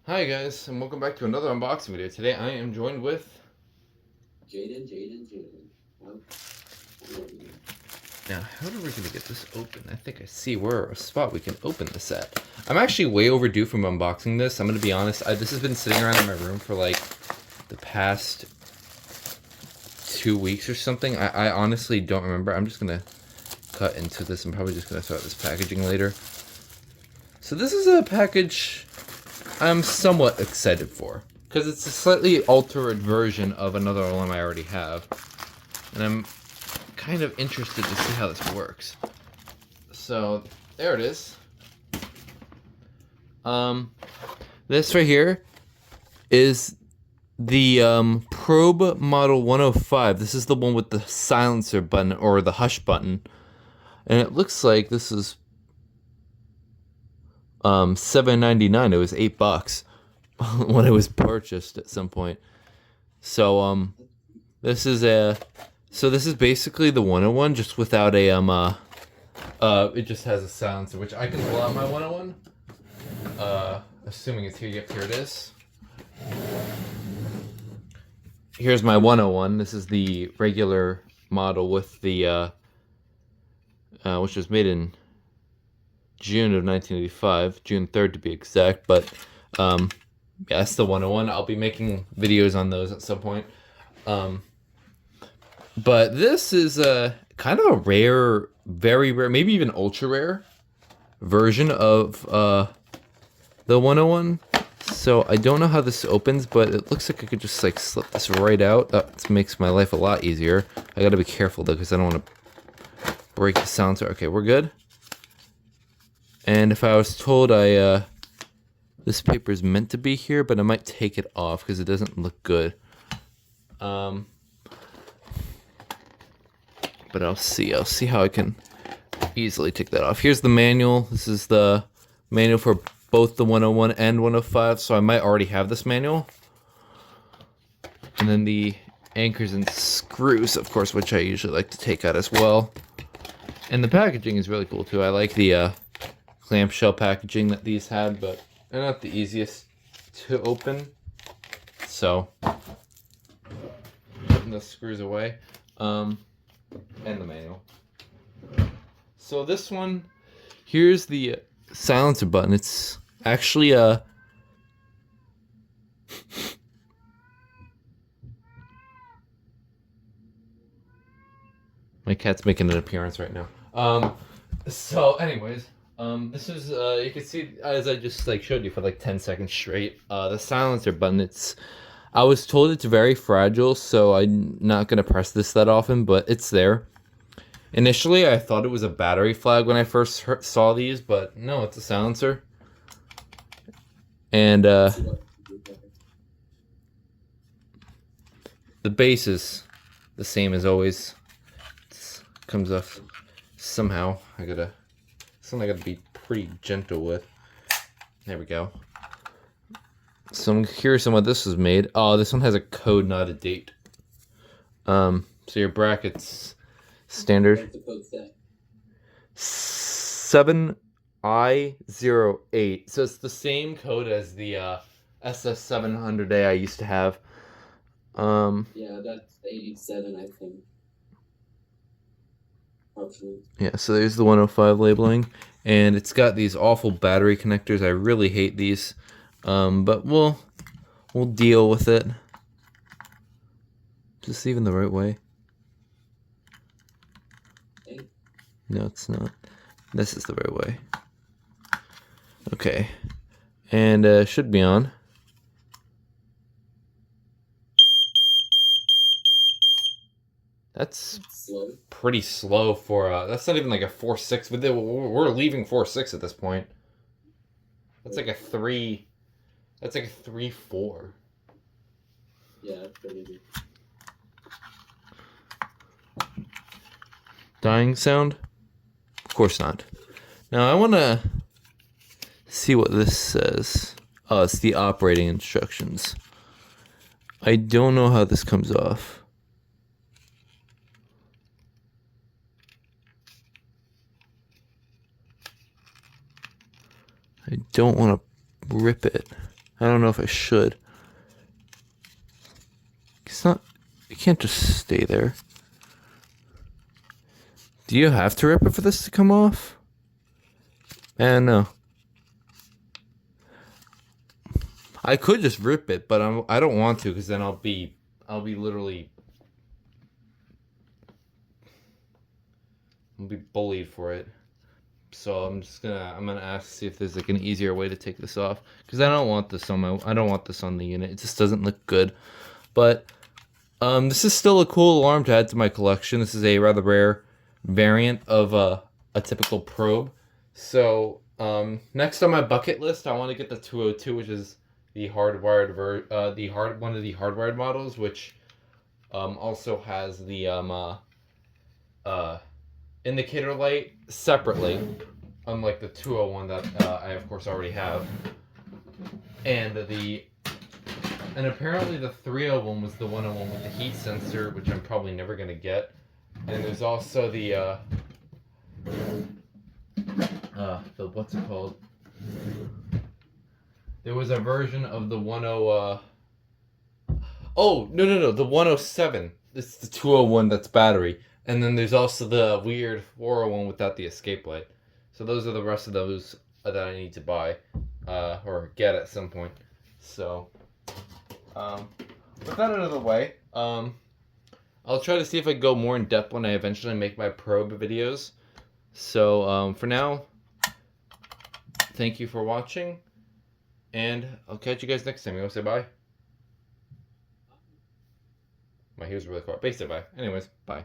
Hi guys, and welcome back to another unboxing video. Today I am joined with Jaden. Well, Now, how are we going to get this open? I think I see where a spot we can open this at. I'm actually way overdue from unboxing this. I'm going to be honest. This has been sitting around in my room for like the past 2 weeks or something. I honestly don't remember. I'm just going to cut into this. I'm probably just going to start this packaging later. So this is a package I'm somewhat excited for, because it's a slightly altered version of another one I already have, and I'm kind of interested to see how this works. So there it is. This right here is the Probe Model 105. This is the one with the silencer button, or the hush button, and it looks like this is $7.99. It was $8 when it was purchased at some point. So this is basically the 101, just without a it just has a silencer, which I can pull out my 101. Assuming it's here. Yep, here it is. Here's my 101. This is the regular model with the which was made in June of 1985, June 3rd to be exact. But yeah, that's the 101. I'll be making videos on those at some point. But this is a kind of a rare, very rare, maybe even ultra rare version of the 101. So I don't know how this opens, but it looks like I could just like slip this right out. That makes my life a lot easier. I gotta be careful though, because I don't want to break the silencer. Okay, we're good. And if I was told this paper is meant to be here, but I might take it off because it doesn't look good. But I'll see how I can easily take that off. Here's the manual. This is the manual for both the 101 and 105, so I might already have this manual. And then the anchors and screws, of course, which I usually like to take out as well. And the packaging is really cool too. I like the clamshell packaging that these had, but they're not the easiest to open. So putting the screws away, and the manual. So this one, here's the silencer button. It's actually a my cat's making an appearance right now. So anyways, this is you can see, as I just like showed you for like 10 seconds straight, the silencer button. I was told it's very fragile, so I'm not gonna press this that often, but it's there. Initially, I thought it was a battery flag when I first saw these, but no, it's a silencer. And the base is the same as always. It comes off somehow. Something I gotta be pretty gentle with. There we go. So I'm curious on what this was made. Oh, this one has a code, not a date. So your brackets standard. what's the code say? 7I08. So it's the same code as the SS700A I used to have. Yeah, that's 87, I think. Actually. Yeah, so there's the 105 labeling, and it's got these awful battery connectors. I really hate these, but we'll deal with it. Is this even the right way? Hey. No, it's not. This is the right way. Okay, and should be on. That's Slow. pretty slow for that's not even like a 4.6. But we're leaving 4.6 at this point. That's like a 3. That's like a 3.4. Yeah, that's pretty good. Dying sound? Of course not. Now I want to see what this says. Oh, it's the operating instructions. I don't know how this comes off. I don't want to rip it. I don't know if I should. It's not. It can't just stay there. Do you have to rip it for this to come off? No. I could just rip it, but I don't want to, because then I'll be literally bullied for it. So I'm gonna ask, see if there's like an easier way to take this off, because I don't want this on the unit. It just doesn't look good. But this is still a cool alarm to add to my collection. This is a rather rare variant of a typical probe. So next on my bucket list, I want to get the 202, which is the hardwired one of the hardwired models, which also has the indicator light separately, unlike the 201 that I of course already have. And apparently the 301 was the 101 with the heat sensor, which I'm probably never gonna get. And there's also the what's it called? There was a version of the 10. Oh no, the 107. This is the 201 that's battery. And then there's also the weird 401 without the escape light. So those are the rest of those that I need to buy or get at some point. So with that out of the way, I'll try to see if I go more in depth when I eventually make my probe videos. So for now, thank you for watching, and I'll catch you guys next time. You want to say bye? My ears really quiet. Bye, say bye. Anyways, bye.